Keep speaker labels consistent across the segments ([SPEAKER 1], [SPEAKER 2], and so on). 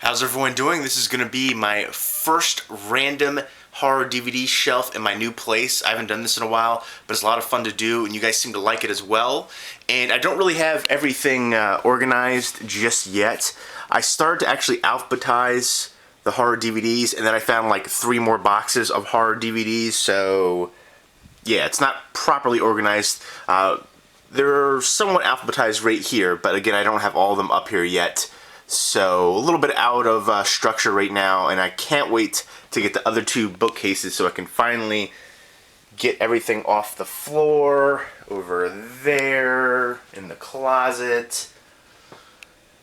[SPEAKER 1] How's everyone doing? This is going to be my first random horror DVD shelf in my new place. I haven't done this in a while, but it's a lot of fun to do, and you guys seem to like it as well. And I don't really have everything organized just yet. I started to actually alphabetize the horror DVDs, and then I found like 3 more boxes of horror DVDs, so yeah, it's not properly organized. They're somewhat alphabetized right here, but again, I don't have all of them up here yet. So a little bit out of structure right now, and I can't wait to get the other 2 bookcases so I can finally get everything off the floor, over there, in the closet.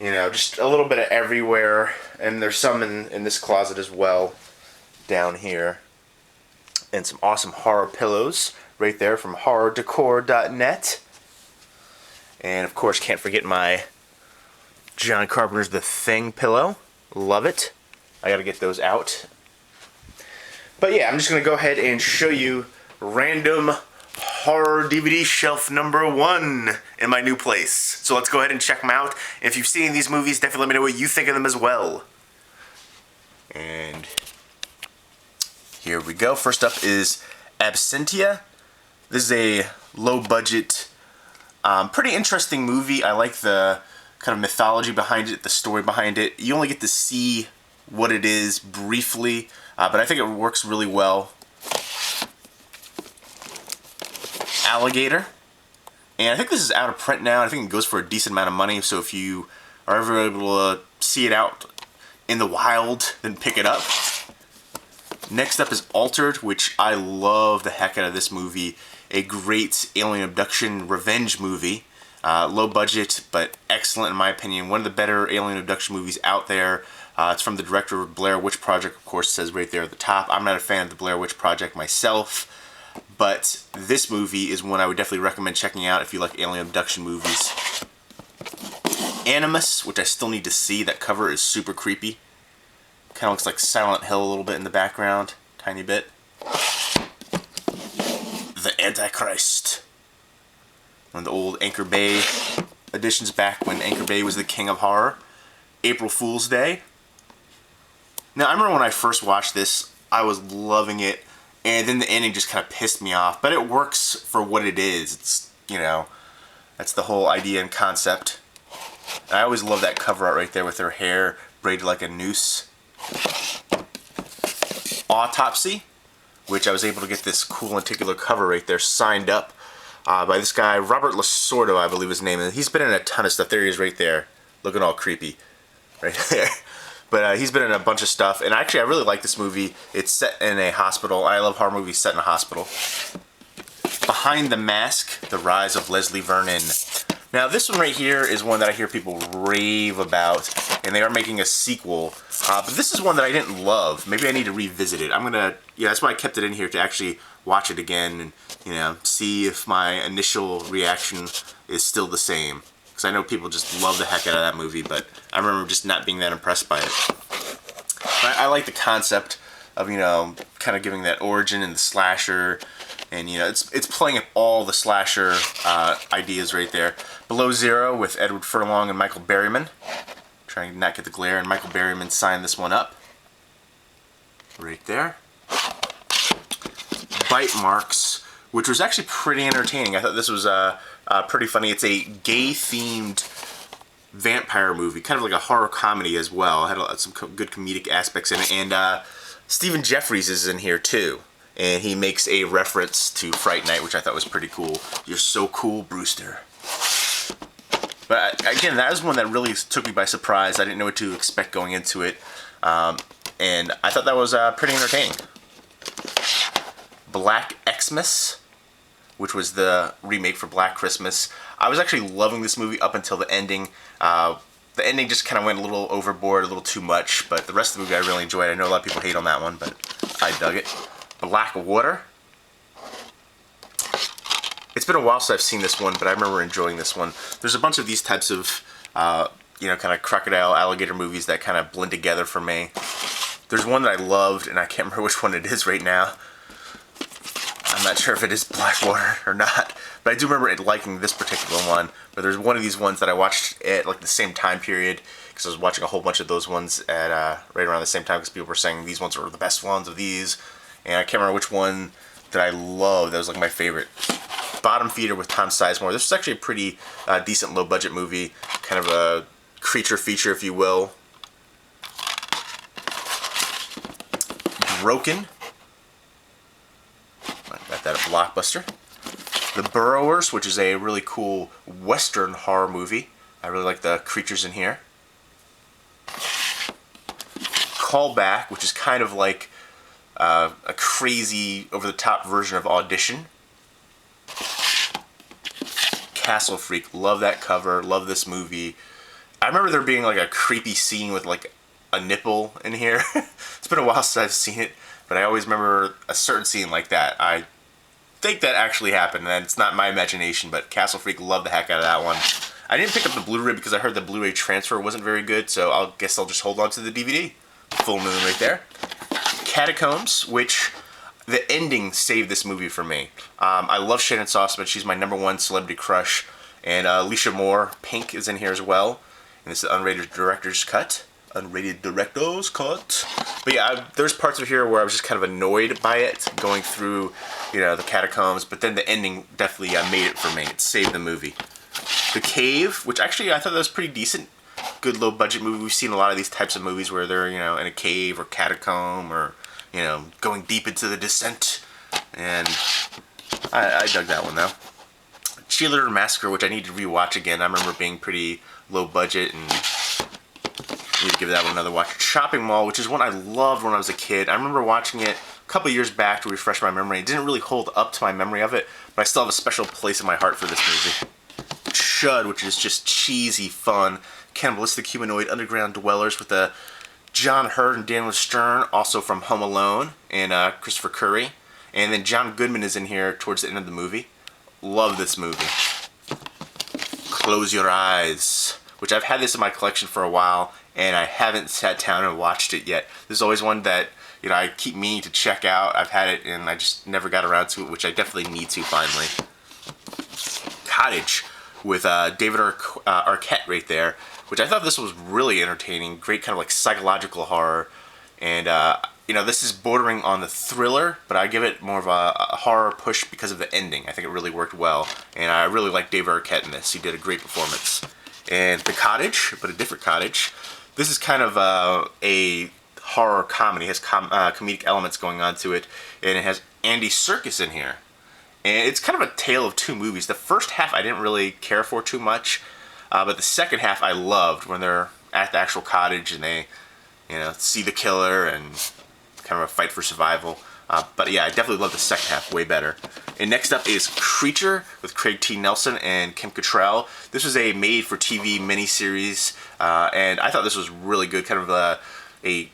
[SPEAKER 1] You know, just a little bit of everywhere. And there's some in this closet as well, down here. And some awesome horror pillows right there from horrordecor.net. And of course, can't forget my John Carpenter's The Thing pillow. Love it. I gotta get those out. But yeah, I'm just gonna go ahead and show you random horror DVD shelf number 1 in my new place. So let's go ahead and check them out. If you've seen these movies, definitely let me know what you think of them as well. And here we go. First up is Absentia. This is a low budget, pretty interesting movie. I like the kind of mythology behind it, the story behind it. You only get to see what it is briefly, but I think it works really well. Alligator. And I think this is out of print now. I think it goes for a decent amount of money, so if you are ever able to see it out in the wild, then pick it up. Next up is Altered, which I love the heck out of this movie. A great alien abduction revenge movie. Low budget, but excellent in my opinion. One of the better alien abduction movies out there. It's from the director of Blair Witch Project, of course, it says right there at the top. I'm not a fan of the Blair Witch Project myself, but this movie is one I would definitely recommend checking out if you like alien abduction movies. Animus, which I still need to see. That cover is super creepy. Kind of looks like Silent Hill a little bit in the background. Tiny bit. The Antichrist. One of the old Anchor Bay editions back when Anchor Bay was the king of horror. April Fool's Day. Now, I remember when I first watched this, I was loving it, and then the ending just kind of pissed me off. But it works for what it is. It's, you know, that's the whole idea and concept. And I always love that cover art right there with her hair braided like a noose. Autopsy, which I was able to get this cool lenticular cover right there signed up by this guy, Robert Lasordo, I believe his name is. He's been in a ton of stuff. There he is right there, looking all creepy right there. But he's been in a bunch of stuff, and actually I really like this movie. It's set in a hospital. I love horror movies set in a hospital. Behind the Mask, The Rise of Leslie Vernon. Now this one right here is one that I hear people rave about, and they are making a sequel. But this is one that I didn't love. Maybe I need to revisit it. That's why I kept it in here, to actually watch it again and, you know, see if my initial reaction is still the same. Because I know people just love the heck out of that movie, but I remember just not being that impressed by it. But I like the concept of, you know, kind of giving that origin and the slasher, and, you know, it's playing up all the slasher ideas right there. Below Zero with Edward Furlong and Michael Berryman. Trying to not get the glare, and Michael Berryman signed this one up. Right there. Bite Marks, which was actually pretty entertaining. I thought this was pretty funny. It's a gay-themed vampire movie, kind of like a horror comedy as well. It had some good comedic aspects in it, and Stephen Jeffries is in here too, and he makes a reference to Fright Night, which I thought was pretty cool. You're so cool, Brewster. But again, that was one that really took me by surprise. I didn't know what to expect going into it, and I thought that was pretty entertaining. Black Xmas, which was the remake for Black Christmas. I was actually loving this movie up until the ending. The ending just kind of went a little overboard, a little too much, but the rest of the movie I really enjoyed. I know a lot of people hate on that one, but I dug it. Black Water. It's been a while since I've seen this one, but I remember enjoying this one. There's a bunch of these types of, you know, kind of crocodile, alligator movies that kind of blend together for me. There's one that I loved, and I can't remember which one it is right now. I'm not sure if it is Blackwater or not, but I do remember liking this particular one. But there's one of these ones that I watched at like the same time period. because I was watching a whole bunch of those ones at right around the same time, because people were saying these ones were the best ones of these, and I can't remember which one that I loved. That was like my favorite. Bottom Feeder with Tom Sizemore. This was actually a pretty decent low budget movie, kind of a creature feature, if you will. Broken. I got that at Blockbuster. The Burrowers, which is a really cool Western horror movie. I really like the creatures in here. Callback, which is kind of like a crazy, over-the-top version of Audition. Castle Freak, love that cover, love this movie. I remember there being like a creepy scene with like a nipple in here. It's been a while since I've seen it, but I always remember a certain scene like that. I think that actually happened, and it's not my imagination, but Castle Freak, love the heck out of that one. I didn't pick up the Blu-ray because I heard the Blu-ray transfer wasn't very good, so I guess I'll just hold on to the DVD. Full moon right there. Catacombs, which the ending saved this movie for me. I love Shannon Sauceman. She's my #1 celebrity crush. And Alicia Moore, Pink, is in here as well. And this is the unrated director's cut. Unrated director's cut. But yeah, there's parts of here where I was just kind of annoyed by it, going through, you know, the catacombs. But then the ending definitely made it for me. It saved the movie. The Cave, which actually I thought that was pretty decent. Good low budget movie. We've seen a lot of these types of movies where they're, you know, in a cave or catacomb, or, you know, going deep into the descent. And I dug that one though. Cheerleader Massacre, which I need to rewatch again. I remember being pretty low budget and need to give that one another watch. Shopping Mall, which is one I loved when I was a kid. I remember watching it a couple years back to refresh my memory. It didn't really hold up to my memory of it, but I still have a special place in my heart for this movie. Chud, which is just cheesy fun. Cannibalistic Humanoid Underground Dwellers with John Hurt and Daniel Stern, also from Home Alone, and Christopher Curry. And then John Goodman is in here towards the end of the movie. Love this movie. Close Your Eyes, which I've had this in my collection for a while, and I haven't sat down and watched it yet. This is always one that, you know, I keep meaning to check out. I've had it, and I just never got around to it, which I definitely need to finally. Cottage, with David Arquette right there, which I thought this was really entertaining. Great kind of like psychological horror. And, you know, this is bordering on the thriller, but I give it more of a horror push because of the ending. I think it really worked well. And I really like David Arquette in this. He did a great performance. And The Cottage, but a different cottage. This is kind of a horror comedy. It has comedic elements going on to it. And it has Andy Serkis in here. And it's kind of a tale of two movies. The first half I didn't really care for too much, but the second half I loved, when they're at the actual cottage and they, you know, see the killer and kind of a fight for survival. But yeah, I definitely love the second half way better. And next up is Creature with Craig T. Nelson and Kim Cattrall. This was a made-for-TV miniseries, and I thought this was really good, kind of a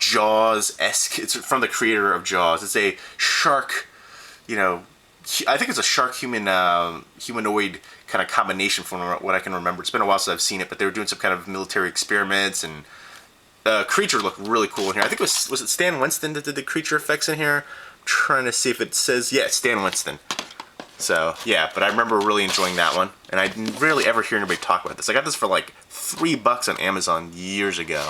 [SPEAKER 1] Jaws-esque. It's from the creator of Jaws. It's a shark, you know, I think it's a shark-humanoid kind of combination from what I can remember. It's been a while since I've seen it, but they were doing some kind of military experiments, and Creature looked really cool in here. I think it was it Stan Winston that did the creature effects in here? I'm trying to see if it says, yeah, Stan Winston. So, yeah, but I remember really enjoying that one, and I rarely ever hear anybody talk about this. I got this for like $3 on Amazon years ago,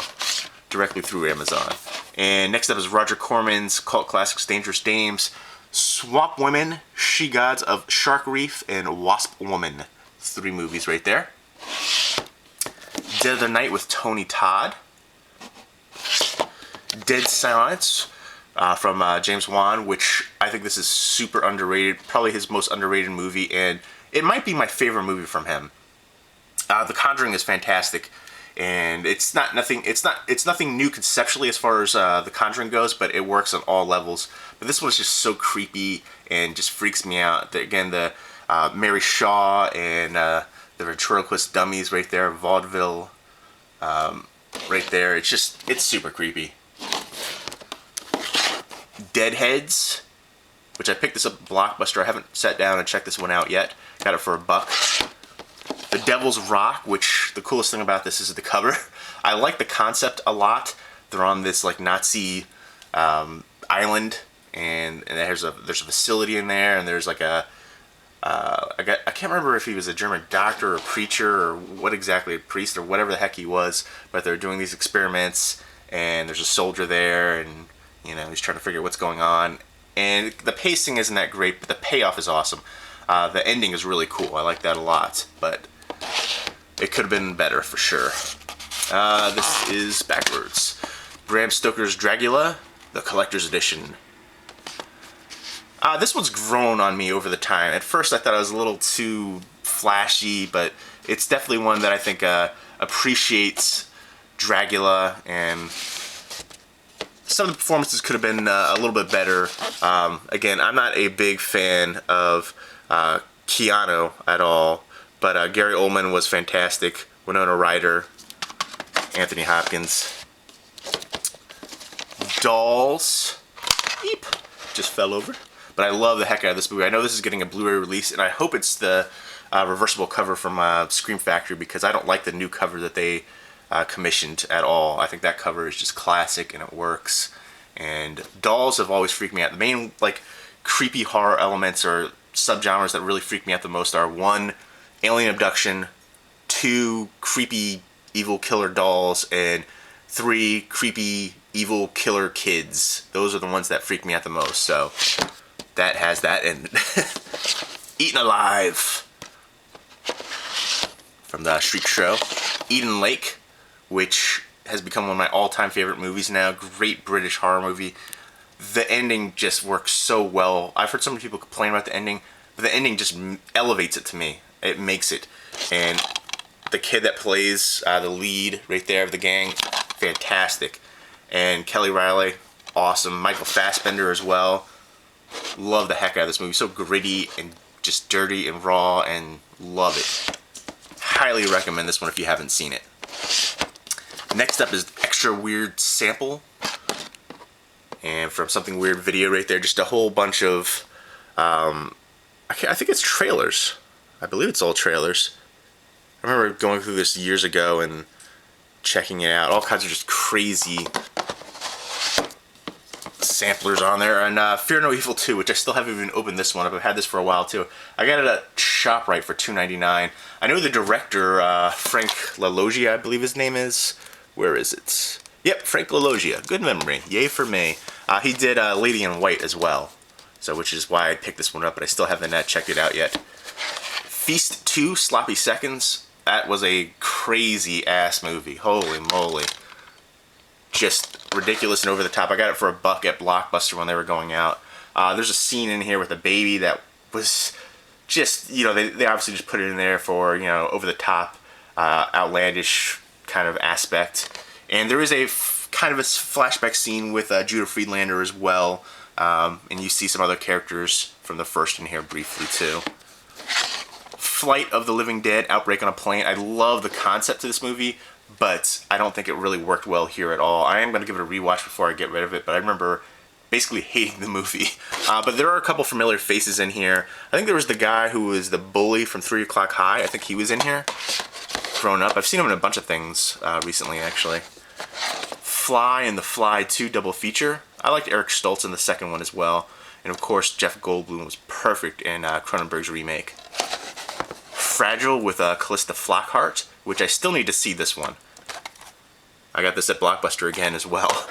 [SPEAKER 1] directly through Amazon. And next up is Roger Corman's cult classics Dangerous Dames, Swamp Women, She Gods of Shark Reef, and Wasp Woman. 3 movies right there. Dead of the Night with Tony Todd. Dead Silence from James Wan, which I think this is super underrated. Probably his most underrated movie, and it might be my favorite movie from him. The Conjuring is fantastic, and it's nothing new conceptually as far as The Conjuring goes, but it works on all levels. But this one's just so creepy and just freaks me out. Again, the Mary Shaw and the ventriloquist dummies right there, vaudeville right there. It's super creepy. Deadheads, which I picked this up at Blockbuster. I haven't sat down and checked this one out yet. Got it for $1. The Devil's Rock, which the coolest thing about this is the cover. I like the concept a lot. They're on this like Nazi island, and there's a facility in there, and there's like a I can't remember if he was a German doctor or preacher or what exactly, a priest or whatever the heck he was, but they're doing these experiments and there's a soldier there and, you know, he's trying to figure out what's going on. And the pacing isn't that great, but the payoff is awesome. The ending is really cool. I like that a lot, but it could have been better for sure. This is backwards. Bram Stoker's Dracula, the collector's edition. This one's grown on me over the time. At first I thought it was a little too flashy, but it's definitely one that I think appreciates Dracula, and some of the performances could have been a little bit better. Again, I'm not a big fan of Keanu at all, but Gary Oldman was fantastic. Winona Ryder, Anthony Hopkins. Dolls. Eep. Just fell over. But I love the heck out of this movie. I know this is getting a Blu-ray release, and I hope it's the reversible cover from Scream Factory, because I don't like the new cover that they commissioned at all. I think that cover is just classic and it works. And dolls have always freaked me out. The main like creepy horror elements or subgenres that really freak me out the most are 1, alien abduction, 2, creepy evil killer dolls, and 3, creepy evil killer kids. Those are the ones that freak me out the most. So that has that. And Eaten Alive from the Shriek Show. Eden Lake, which has become one of my all-time favorite movies now. Great British horror movie. The ending just works so well. I've heard so many people complain about the ending, but the ending just elevates it to me. It makes it. And the kid that plays the lead right there of the gang, fantastic. And Kelly Riley, awesome. Michael Fassbender as well. Love the heck out of this movie. So gritty and just dirty and raw, and love it. Highly recommend this one if you haven't seen it. Next up is Extra Weird Sample. And from Something Weird Video right there, just a whole bunch of, I think it's trailers. I believe it's all trailers. I remember going through this years ago and checking it out. All kinds of just crazy samplers on there. And Fear No Evil 2, which I still haven't even opened this one up. I've had this for a while too. I got it at ShopRite for $2.99. I know the director, Frank LaLoggia, I believe his name is. Where is it? Yep, Frank LaLoggia. Good memory. Yay for me. He did Lady in White as well. So, which is why I picked this one up, but I still haven't checked it out yet. Feast 2, Sloppy Seconds. That was a crazy ass movie. Holy moly. Just ridiculous and over the top. I got it for $1 at Blockbuster when they were going out. There's a scene in here with a baby that was just, you know, they obviously just put it in there for, you know, over the top, outlandish kind of aspect. And there is a kind of a flashback scene with Judah Friedlander as well. And you see some other characters from the first in here briefly too. Flight of the Living Dead, Outbreak on a Plane. I love the concept of this movie, but I don't think it really worked well here at all. I am going to give it a rewatch before I get rid of it, but I remember basically hating the movie. But there are a couple familiar faces in here. I think there was the guy who was the bully from 3 O'Clock High. I think he was in here. Grown up. I've seen him in a bunch of things recently, actually. Fly and The Fly 2 double feature. I liked Eric Stoltz in the second one as well. And of course, Jeff Goldblum was perfect in Cronenberg's remake. Fragile with Callista Flockhart, which I still need to see this one. I got this at Blockbuster again as well.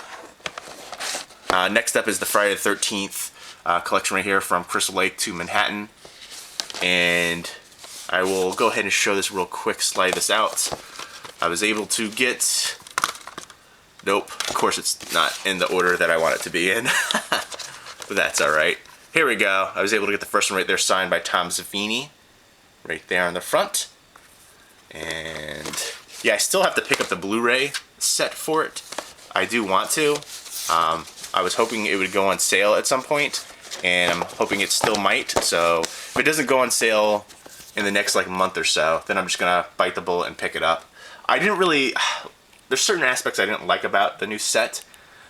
[SPEAKER 1] Next up is the Friday the 13th collection right here, from Crystal Lake to Manhattan. And I will go ahead and show this real quick, slide this out. I was able to get... Nope, of course it's not in the order that I want it to be in. But that's alright. Here we go. I was able to get the first one right there, signed by Tom Savini. Right there on the front. And yeah, I still have to pick up the Blu-ray set for it. I do want to. I was hoping it would go on sale at some point, and I'm hoping it still might. So if it doesn't go on sale in the next like month or so, then I'm just gonna bite the bullet and pick it up. I didn't really... There's certain aspects I didn't like about the new set,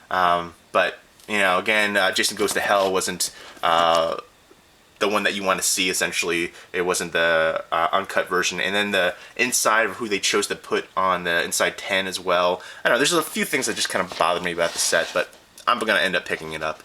[SPEAKER 1] but you know, again, Jason Goes to Hell wasn't the one that you want to see. Essentially, it wasn't the uncut version, and then the inside of who they chose to put on the inside 10 as well. I don't know. There's a few things that just kind of bothered me about the set, but I'm gonna end up picking it up.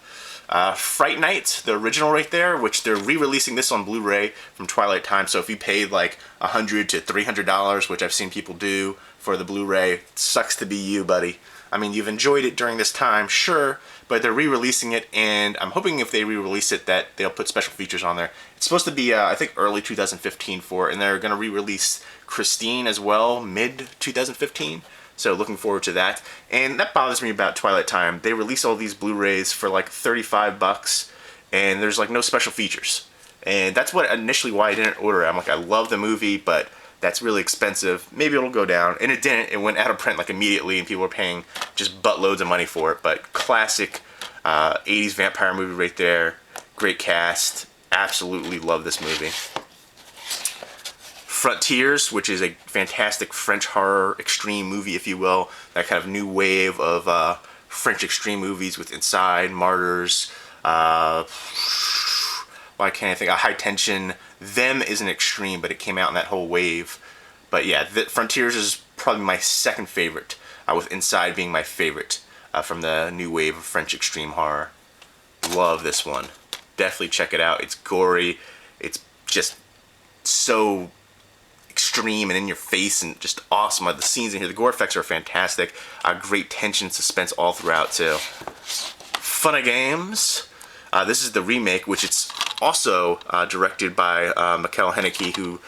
[SPEAKER 1] Fright Night, the original right there, which they're re-releasing this on Blu-ray from Twilight Time. So if you paid like $100 to $300, which I've seen people do for the Blu-ray, it sucks to be you, buddy. I mean, you've enjoyed it during this time, sure, but they're re-releasing it, and I'm hoping if they re-release it that they'll put special features on there. It's supposed to be, I think, early 2015 for it, and they're going to re-release Christine as well, mid-2015. So looking forward to that. And that bothers me about Twilight Time. They release all these Blu-rays for like 35 bucks, and there's like no special features. And that's what initially why I didn't order it. I'm like, I love the movie, but that's really expensive. Maybe it'll go down. And it didn't. It went out of print like immediately, and people were paying just buttloads of money for it. But classic 80s vampire movie right there. Great cast. Absolutely love this movie. Frontiers, which is a fantastic French horror extreme movie, if you will. That kind of new wave of French extreme movies with Inside, Martyrs, why can't I think? High Tension. Them isn't extreme, but it came out in that whole wave. But yeah, Frontiers is probably my second favorite, with Inside being my favorite from the new wave of French extreme horror. Love this one. Definitely check it out. It's gory. It's just so extreme and in your face and just awesome. The scenes in here, the gore effects are fantastic. Great tension, suspense all throughout too. Fun of Games. This is the remake, which it's also directed by Michael Haneke, who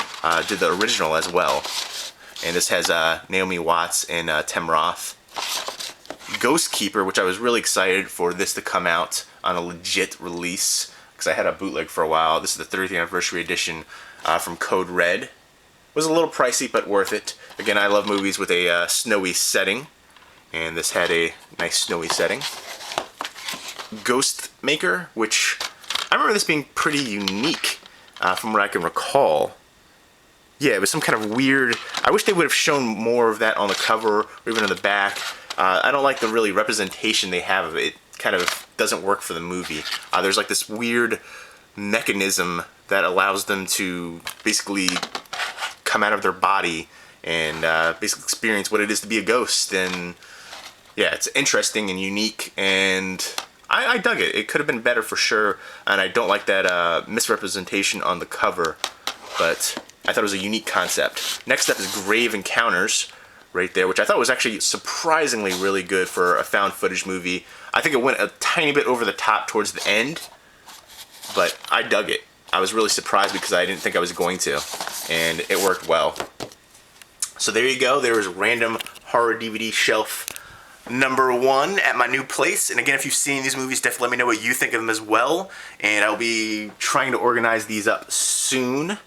[SPEAKER 1] did the original as well. And this has Naomi Watts and Tim Roth. Ghost Keeper, which I was really excited for this to come out on a legit release, because I had a bootleg for a while. This is the 30th anniversary edition from Code Red. Was a little pricey, but worth it. Again, I love movies with a snowy setting, and this had a nice snowy setting. Ghost Maker, which I remember this being pretty unique from what I can recall. Yeah, it was some kind of weird... I wish they would have shown more of that on the cover or even on the back. I don't like the really representation they have of it. It kind of doesn't work for the movie. There's like this weird mechanism that allows them to basically come out of their body and basically experience what it is to be a ghost. And yeah, it's interesting and unique, and I dug it. It could have been better for sure, and I don't like that misrepresentation on the cover, but I thought it was a unique concept. Next up is Grave Encounters right there, which I thought was actually surprisingly really good for a found footage movie. I think it went a tiny bit over the top towards the end, but I dug it. I was really surprised because I didn't think I was going to, and it worked well. So there you go. There is Random Horror DVD Shelf #1 at my new place. And again, if you've seen these movies, definitely let me know what you think of them as well. And I'll be trying to organize these up soon.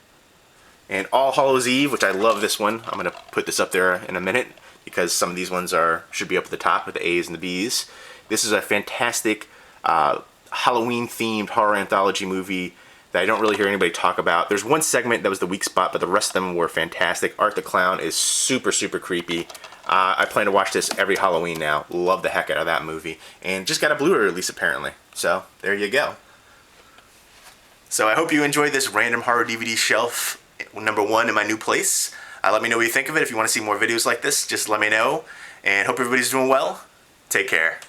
[SPEAKER 1] And All Hallows Eve, which I love this one. I'm going to put this up there in a minute because some of these ones should be up at the top with the A's and the B's. This is a fantastic Halloween-themed horror anthology movie that I don't really hear anybody talk about. There's one segment that was the weak spot, but the rest of them were fantastic. Art the Clown is super, super creepy. I plan to watch this every Halloween now. Love the heck out of that movie. And just got a Blu-ray release apparently. So, there you go. So I hope you enjoyed this Random Horror DVD Shelf #1 in my new place. Let me know what you think of it. If you want to see more videos like this, just let me know. And hope everybody's doing well. Take care.